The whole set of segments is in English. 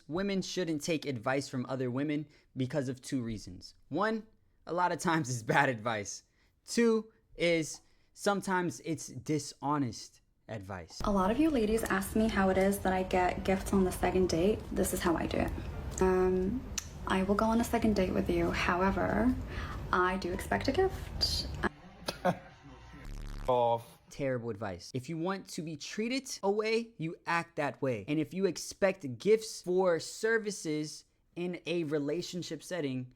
Women shouldn't take advice from other women because of two reasons. One, a lot of times it's bad advice. Two is sometimes it's dishonest advice. A lot of you ladies ask me how it is that I get gifts on the second date. This is how I do it. I will go on a second date with you. However, I do expect a gift. Terrible advice. If you want to be treated a way, you act that way. And if you expect gifts for services in a relationship setting,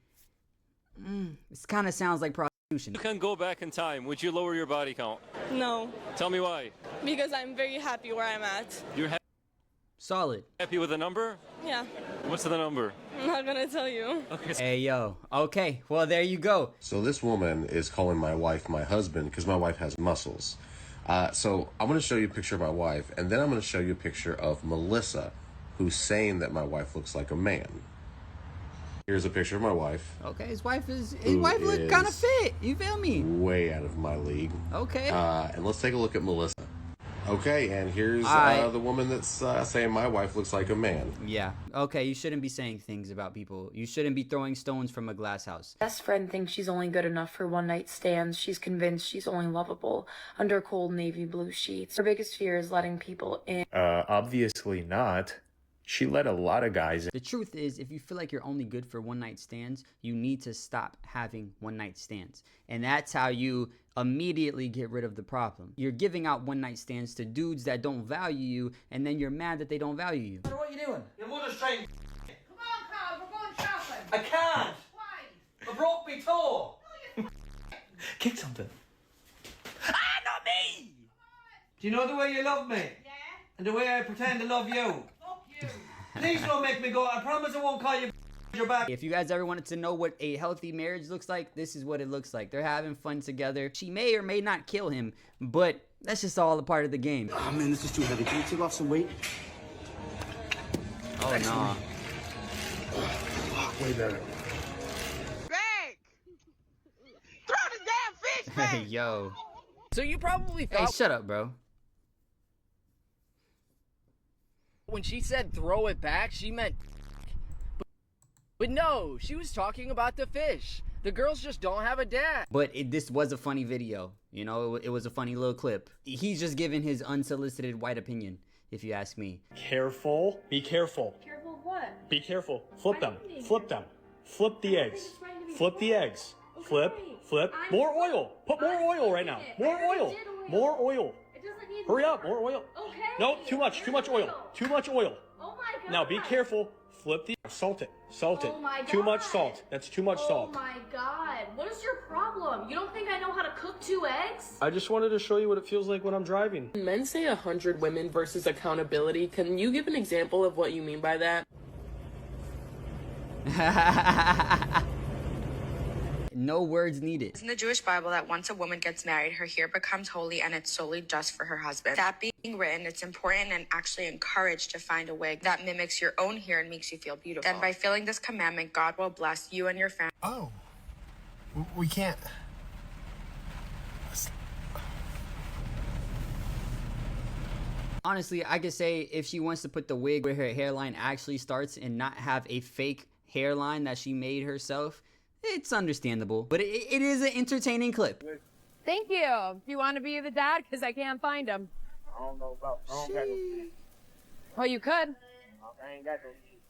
this kind of sounds like prostitution. You can go back in time. Would you lower your body count? No, Tell me why. because I'm very happy where I'm at. You're Solid. happy with the number? Yeah, What's the number? I'm not gonna tell you. Okay. Hey, yo. Okay, well, there you go. So this woman is calling my wife my husband because my wife has muscles. So I'm going to show you a picture of my wife, and then I'm going to show you a picture of Melissa, who's saying that my wife looks like a man. Here's a picture of my wife. Okay, his wife look kind of fit. You feel me? Way out of my league. Okay. And let's take a look at Melissa. Okay, and here's the woman that's saying my wife looks like a man. Yeah. Okay, you shouldn't be saying things about people. You shouldn't be throwing stones from a glass house. Best friend thinks she's only good enough for one-night stands. She's convinced she's only lovable under cold navy blue sheets. Her biggest fear is letting people in. Obviously not. She let a lot of guys in. The truth is, if you feel like you're only good for one-night stands, you need to stop having one-night stands. And that's how you immediately get rid of the problem. You're giving out one-night stands to dudes that don't value you, and then you're mad that they don't value you. What are you doing? Your mother's trying. Come on, Carl, we're going shopping. I can't. Why? I broke my toe. Kick something. Not me. Do you know the way you love me? Yeah? And the way I pretend to love you? Fuck you. Please don't make me go. I promise I won't call you your back. If you guys ever wanted to know what a healthy marriage looks like, this is what it looks like. They're having fun together. She may or may not kill him, but that's just all a part of the game. Oh man, this is too heavy. Can you take off some weight? Oh, nah. Way better. Greg! Throw the damn fish back! Hey, yo. So you probably Hey, thought shut up, bro. when she said throw it back, she meant but no, she was talking about the fish. The girls just don't have a dad. But this was a funny video. You know, it was a funny little clip. He's just giving his unsolicited white opinion, if you ask me. Careful. Be careful. Careful of what? Be careful. Flip them. Flip them. Flip the eggs. Flip the eggs. Flip. Flip. More oil. Put more oil right now. More oil. More oil. Hurry up. More oil. Okay. No, too much. Too much oil. Too much oil. Oh my god. Now be careful. Flip the salt it. Salt it. Oh my Too much God. salt. That's too much salt. Oh my god. What is your problem? You don't think I know how to cook 2 eggs? I just wanted to show you what it feels like when I'm driving. Men say 100 women versus accountability. Can you give an example of what you mean by that? No words needed. It's in the Jewish Bible that once a woman gets married, her hair becomes holy and it's solely just for her husband. That being written, it's important and actually encouraged to find a wig that mimics your own hair and makes you feel beautiful. And by filling this commandment, God will bless you and your family. Oh. We can't. Honestly, I could say if she wants to put the wig where her hairline actually starts and not have a fake hairline that she made herself, it's understandable. But it is an entertaining clip. Thank you. Do you want to be the dad? Because I can't find him. I don't know about. I don't got no kids. Well, you could. I ain't got no kids.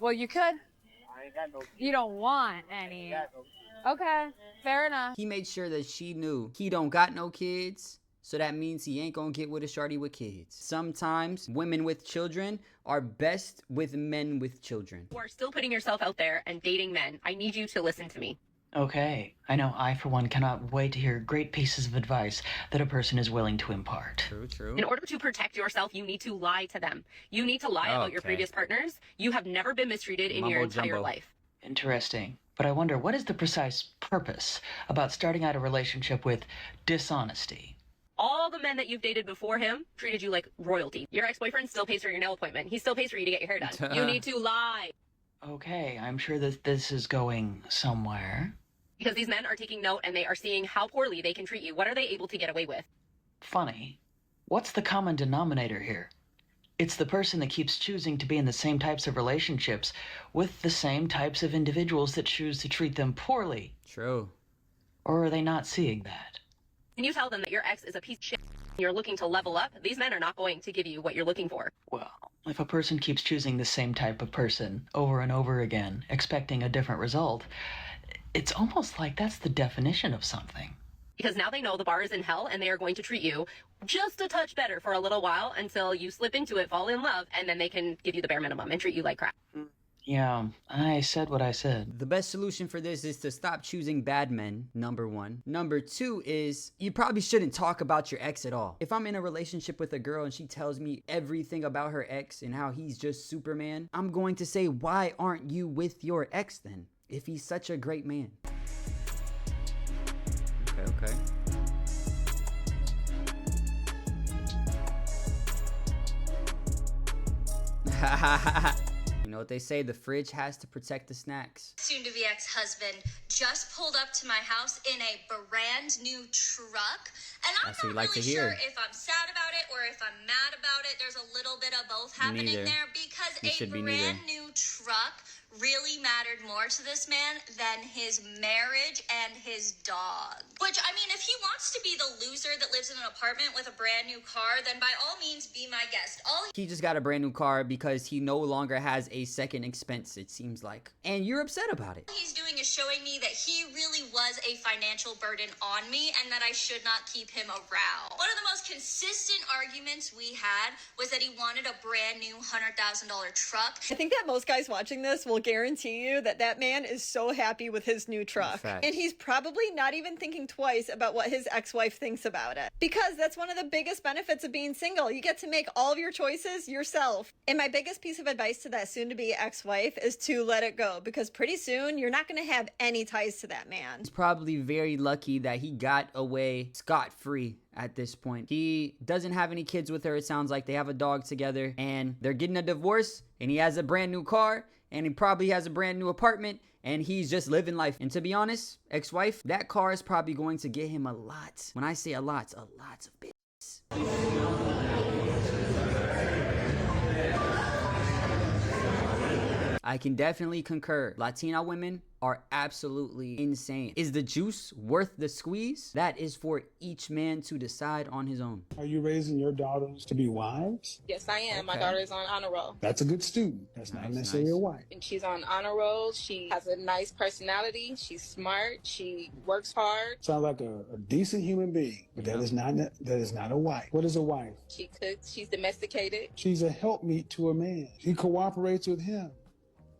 Well, you could. I ain't got no kids. You don't want any. Got no kids. Okay, fair enough. He made sure that she knew he don't got no kids, so that means he ain't gonna get with a shorty with kids. Sometimes women with children are best with men with children. You are still putting yourself out there and dating men. I need you to listen to me. Okay, I know I, for one, cannot wait to hear great pieces of advice that a person is willing to impart. True. In order to protect yourself, you need to lie to them. You need to lie about your previous partners. You have never been mistreated in your entire life. Interesting. But I wonder, what is the precise purpose about starting out a relationship with dishonesty? All the men that you've dated before him treated you like royalty. Your ex-boyfriend still pays for your nail appointment. He still pays for you to get your hair done. You need to lie. Okay, I'm sure that this is going somewhere. Because these men are taking note and they are seeing how poorly they can treat you. What are they able to get away with? Funny. What's the common denominator here? It's the person that keeps choosing to be in the same types of relationships with the same types of individuals that choose to treat them poorly. True. Or are they not seeing that? Can you tell them that your ex is a piece of shit? You're looking to level up? These men are not going to give you what you're looking for. Well, if a person keeps choosing the same type of person over and over again, expecting a different result, it's almost like that's the definition of something. Because now they know the bar is in hell and they are going to treat you just a touch better for a little while until you slip into it, fall in love, and then they can give you the bare minimum and treat you like crap. Yeah, I said what I said. The best solution for this is to stop choosing bad men, number one. Number two is you probably shouldn't talk about your ex at all. If I'm in a relationship with a girl and she tells me everything about her ex and how he's just Superman, I'm going to say, why aren't you with your ex then? If he's such a great man. Okay. You know what they say, the fridge has to protect the snacks. Soon-to-be ex-husband just pulled up to my house in a brand new truck, and I'm That's what we not like to really hear. sure if I'm sad about it or if I'm mad about it. There's a little bit of both happening Neither. there because It should a be brand neither. new truck really mattered more to this man than his marriage and his dog. Which, I mean, if he wants to be the loser that lives in an apartment with a brand new car, then by all means be my guest. He just got a brand new car because he no longer has a second expense, it seems like. And you're upset about it. He's doing is showing me that he really was a financial burden on me and that I should not keep him around. One of the most consistent arguments we had was that he wanted a brand new $100,000 truck. I think that most guys watching this will guarantee you that that man is so happy with his new truck. Fact. And he's probably not even thinking twice about what his ex-wife thinks about it. Because that's one of the biggest benefits of being single. You get to make all of your choices yourself. And my biggest piece of advice to that soon-to-be ex-wife is to let it go. Because pretty soon, you're not going to have any ties to that man. He's probably very lucky that he got away scot-free at this point. He doesn't have any kids with her, it sounds like. They have a dog together, and they're getting a divorce, and he has a brand new car, and he probably has a brand new apartment, and he's just living life. And to be honest, ex-wife, that car is probably going to get him a lot. When I say a lot of business. I can definitely concur. Latina women are absolutely insane. Is the juice worth the squeeze? That is for each man to decide on his own. Are you raising your daughters to be wives? Yes, I am. My Okay. daughter is on honor roll. That's a good student. That's not necessarily a wife. And she's on honor roll. She has a nice personality. She's smart. She works hard. Sounds like a decent human being, but that is not a wife. What is a wife? She cooks. She's domesticated. She's a helpmeet to a man. She cooperates with him.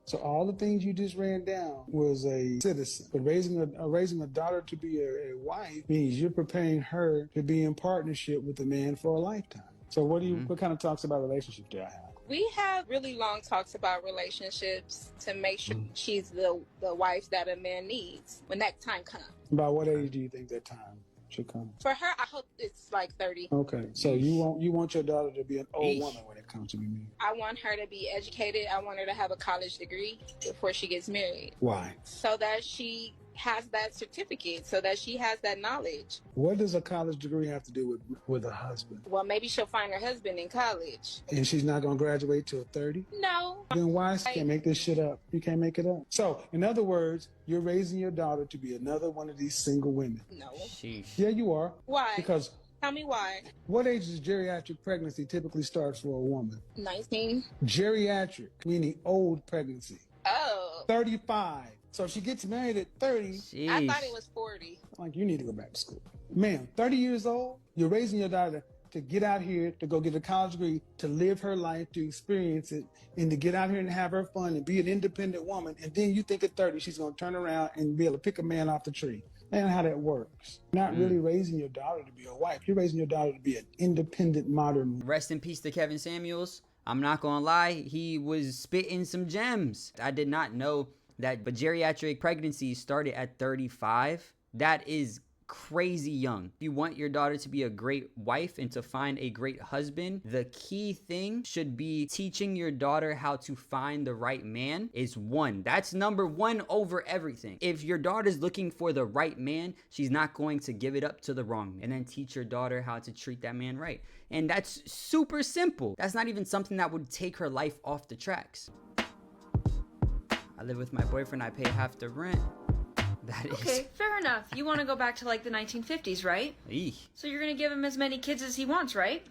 So all the things you just ran down was a citizen. But raising a daughter to be a wife means you're preparing her to be in partnership with a man for a lifetime. So what kind of talks about relationships do I have? We have really long talks about relationships to make sure she's the wife that a man needs when that time comes. About what age do you think that time should come? For her, I hope it's like 30. Okay, so you want your daughter to be an old woman when it comes to be married. I want her to be educated. I want her to have a college degree before she gets married. Why? So that she has that certificate, so that she has that knowledge. What does a college degree have to do with a husband? Well, maybe she'll find her husband in college. And she's not going to graduate till 30? No. Then why? You can't make this shit up. You can't make it up. So, in other words, you're raising your daughter to be another one of these single women. No. Sheesh. Yeah, you are. Why? Because Tell me why. what age does geriatric pregnancy typically start for a woman? 19. Geriatric, meaning old pregnancy. Oh. 35. So if she gets married at 30, I thought it was 40. like, you need to go back to school. Ma'am, 30 years old, you're raising your daughter to get out here, to go get a college degree, to live her life, to experience it, and to get out here and have her fun and be an independent woman. And then you think at 30, she's going to turn around and be able to pick a man off the tree. That's not how that works. You're not really raising your daughter to be a wife. You're raising your daughter to be an independent, modern. Rest in peace to Kevin Samuels. I'm not gonna lie, he was spitting some gems. I did not know that, but geriatric pregnancy started at 35. That is crazy young. If you want your daughter to be a great wife and to find a great husband, the key thing should be teaching your daughter how to find the right man is one. That's number one over everything. If your daughter's looking for the right man, she's not going to give it up to the wrong man. And then teach your daughter how to treat that man right. And that's super simple. That's not even something that would take her life off the tracks. I live with my boyfriend, I pay half the rent. That is... Okay, fair enough. You want to go back to like the 1950s, right? Eek. So you're going to give him as many kids as he wants, right?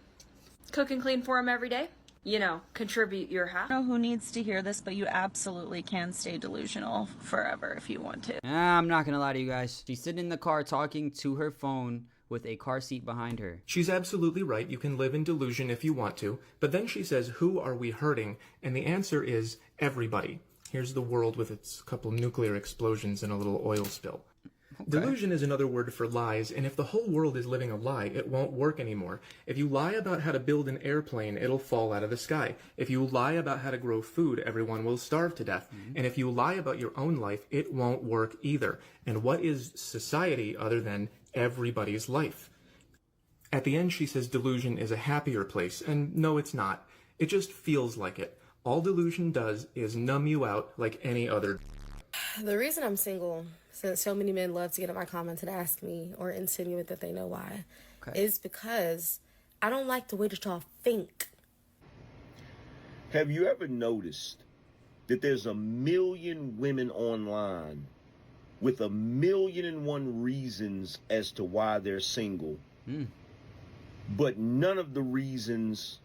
Cook and clean for him every day? You know, contribute your half. I don't know who needs to hear this, but you absolutely can stay delusional forever if you want to. I'm not gonna lie to you guys. She's sitting in the car talking to her phone with a car seat behind her. She's absolutely right. You can live in delusion if you want to. But then she says, who are we hurting? And the answer is everybody. Here's the world with its couple nuclear explosions and a little oil spill. Okay. Delusion is another word for lies, and if the whole world is living a lie, it won't work anymore. If you lie about how to build an airplane, it'll fall out of the sky. If you lie about how to grow food, everyone will starve to death. And if you lie about your own life, it won't work either. And what is society other than everybody's life? At the end, she says delusion is a happier place, and no, it's not. It just feels like it. All delusion does is numb you out like any other. The reason I'm single, since so many men love to get in my comments and ask me or insinuate that they know why, is because I don't like the way that y'all think. Have you ever noticed that there's 1 million women online with 1,000,001 reasons as to why they're single, but none of the reasons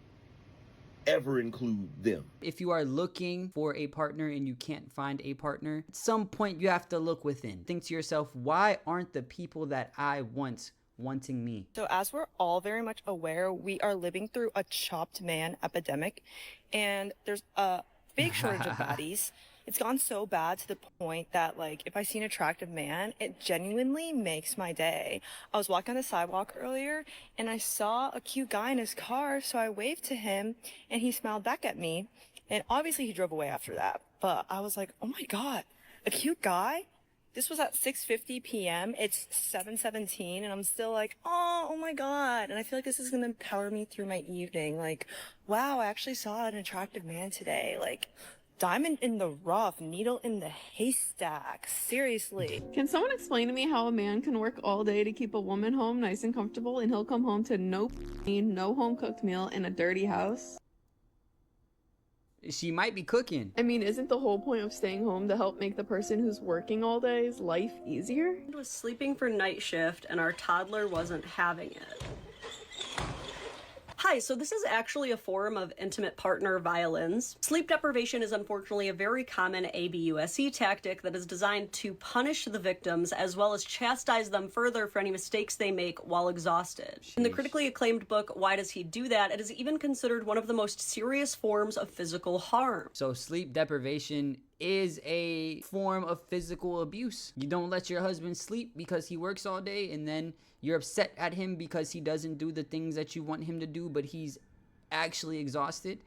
ever include them? If you are looking for a partner and you can't find a partner, at some point you have to look within. Think to yourself, why aren't the people that I want wanting me? So as we're all very much aware, we are living through a chopped man epidemic, and there's a big shortage of bodies. It's gone so bad to the point that, like, if I see an attractive man, it genuinely makes my day. I was walking on the sidewalk earlier, and I saw a cute guy in his car, so I waved to him, and he smiled back at me. And obviously he drove away after that. But I was like, oh my god, a cute guy? This was at 6:50 p.m. It's 7:17, and I'm still like, oh my god. And I feel like this is going to power me through my evening. Like, wow, I actually saw an attractive man today. Like, diamond in the rough, needle in the haystack. Seriously. Can someone explain to me how a man can work all day to keep a woman home nice and comfortable, and he'll come home to no home cooked meal in a dirty house? She might be cooking. I mean, isn't the whole point of staying home to help make the person who's working all day's life easier? I was sleeping for night shift and our toddler wasn't having it. Hi, so this is actually a forum of intimate partner violins. Sleep deprivation is unfortunately a very common ABUSC tactic that is designed to punish the victims as well as chastise them further for any mistakes they make while exhausted. In the critically acclaimed book, Why Does He Do That?, it is even considered one of the most serious forms of physical harm. So sleep deprivation is a form of physical abuse. You don't let your husband sleep because he works all day, and then you're upset at him because he doesn't do the things that you want him to do, but he's actually exhausted.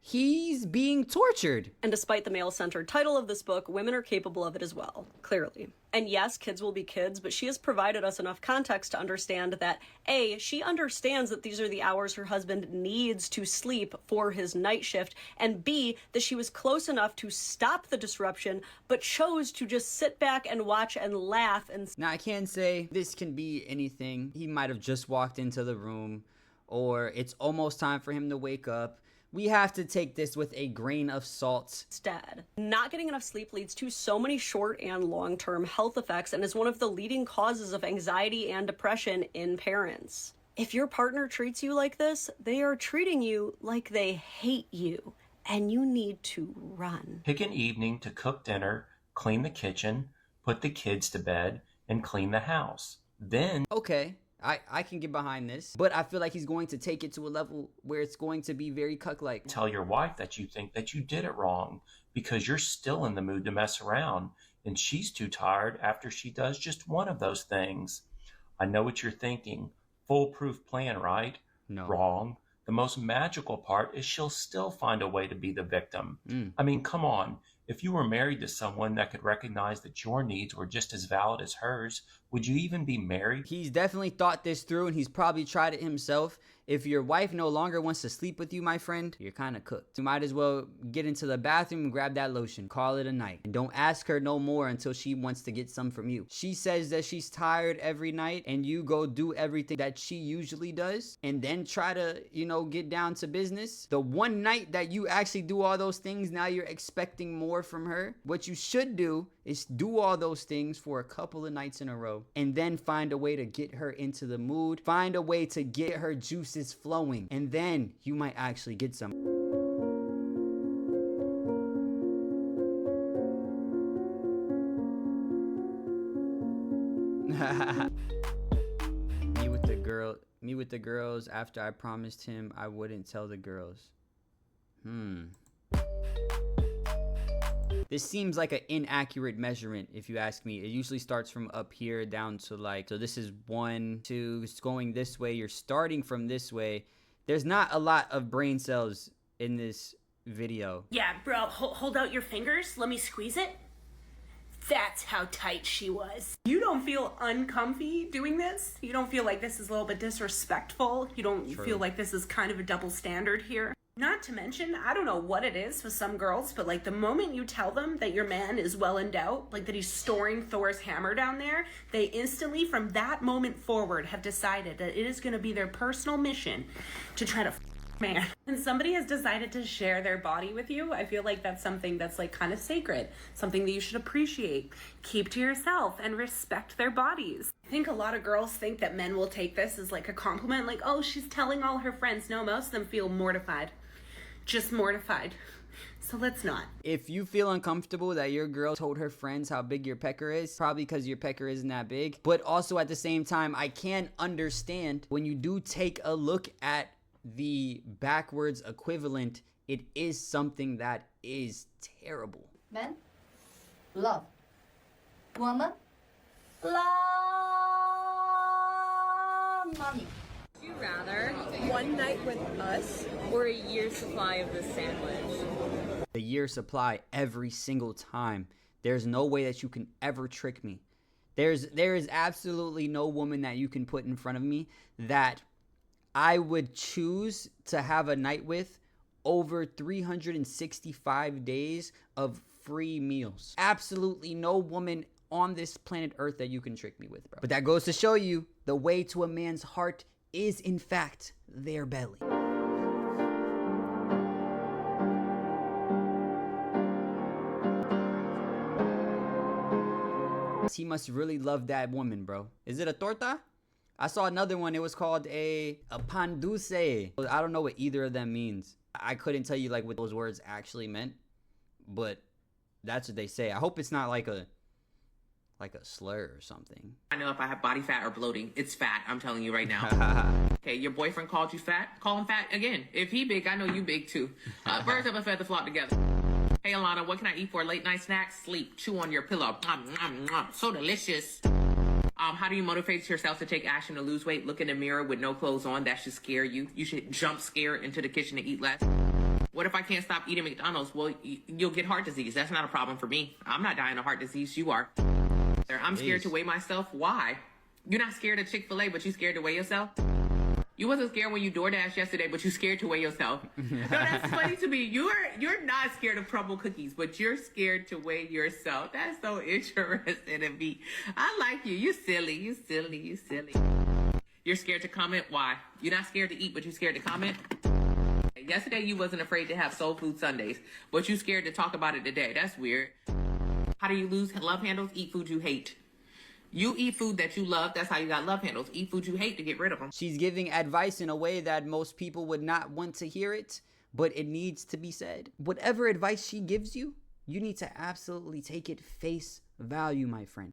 He's being tortured. And despite the male-centered title of this book, women are capable of it as well, clearly. And yes, kids will be kids, but she has provided us enough context to understand that A, she understands that these are the hours her husband needs to sleep for his night shift, and B, that she was close enough to stop the disruption, but chose to just sit back and watch and laugh. And now I can say this can be anything. He might have just walked into the room, or it's almost time for him to wake up. We have to take this with a grain of salt. Instead, not getting enough sleep leads to so many short and long-term health effects and is one of the leading causes of anxiety and depression in parents. If your partner treats you like this, they are treating you like they hate you, and you need to run. Pick an evening to cook dinner, clean the kitchen, put the kids to bed, and clean the house. Then... Okay. I can get behind this, but I feel like he's going to take it to a level where it's going to be very cuck-like. Tell your wife that you think that you did it wrong because you're still in the mood to mess around, and she's too tired after she does just one of those things. I know what you're thinking. Foolproof plan, right? No. Wrong. The most magical part is she'll still find a way to be the victim. I mean, come on. If you were married to someone that could recognize that your needs were just as valid as hers, would you even be married? He's definitely thought this through, and he's probably tried it himself. If your wife no longer wants to sleep with you, my friend, you're kind of cooked. You might as well get into the bathroom and grab that lotion. Call it a night. And don't ask her no more until she wants to get some from you. She says that she's tired every night, and you go do everything that she usually does, and then try to, get down to business. The one night that you actually do all those things, now you're expecting more from her. What you should do is do all those things for a couple of nights in a row, and then find a way to get her into the mood, find a way to get her juices flowing, and then you might actually get some. Me with the girls after I promised him I wouldn't tell the girls. This seems like an inaccurate measurement, if you ask me. It usually starts from up here down to so this is 1, 2, it's going this way. You're starting from this way. There's not a lot of brain cells in this video. Yeah, bro, hold out your fingers. Let me squeeze it. That's how tight she was. You don't feel uncomfy doing this? You don't feel like this is a little bit disrespectful? You don't feel like this is kind of a double standard here? Not to mention, I don't know what it is with some girls, but the moment you tell them that your man is well endowed, that he's storing Thor's hammer down there, they instantly, from that moment forward, have decided that it is going to be their personal mission to try to man. When somebody has decided to share their body with you, I feel like that's something that's kind of sacred, something that you should appreciate, keep to yourself, and respect their bodies. I think a lot of girls think that men will take this as a compliment, oh, she's telling all her friends. No, most of them feel mortified. Just mortified. So let's not. If you feel uncomfortable that your girl told her friends how big your pecker is, probably because your pecker isn't that big, but also at the same time, I can understand when you do take a look at the backwards equivalent, it is something that is terrible. Men love. Woman love money. Would you rather one night with us or a year's supply of this sandwich? A year supply every single time. There's no way that you can ever trick me. There is absolutely no woman that you can put in front of me that I would choose to have a night with over 365 days of free meals. Absolutely no woman on this planet Earth that you can trick me with, bro. But that goes to show you the way to a man's heart is, in fact, their belly. He must really love that woman, bro. Is it a torta? I saw another one. It was called a pan dulce. I don't know what either of them means. I couldn't tell you what those words actually meant, but that's what they say. I hope it's not like a slur or something. I know if I have body fat or bloating, it's fat. I'm telling you right now. Okay, your boyfriend called you fat. Call him fat again. If he big, I know you big too. Birds of a feather flock together. Hey, Alana, what can I eat for a late night snack? Sleep. Chew on your pillow. So delicious. How do you motivate yourself to take action to lose weight? Look in the mirror with no clothes on. That should scare you. You should jump scare into the kitchen to eat less. What if I can't stop eating McDonald's? Well, you'll get heart disease. That's not a problem for me. I'm not dying of heart disease. You are. I'm scared to weigh myself. Why? You're not scared of Chick-fil-A, but you scared to weigh yourself? You wasn't scared when you DoorDash yesterday, but you scared to weigh yourself. No, that's funny to me. You're not scared of crumble cookies, but you're scared to weigh yourself. That's so interesting to me. I like you. You silly. You silly. You silly. You're scared to comment. Why? You're not scared to eat, but you're scared to comment? Yesterday, you wasn't afraid to have soul food Sundays, but you scared to talk about it today. That's weird. How do you lose love handles? Eat food you hate. You eat food that you love. That's how you got love handles. Eat food you hate to get rid of them. She's giving advice in a way that most people would not want to hear it, but it needs to be said. Whatever advice she gives you, you need to absolutely take it face value, my friend.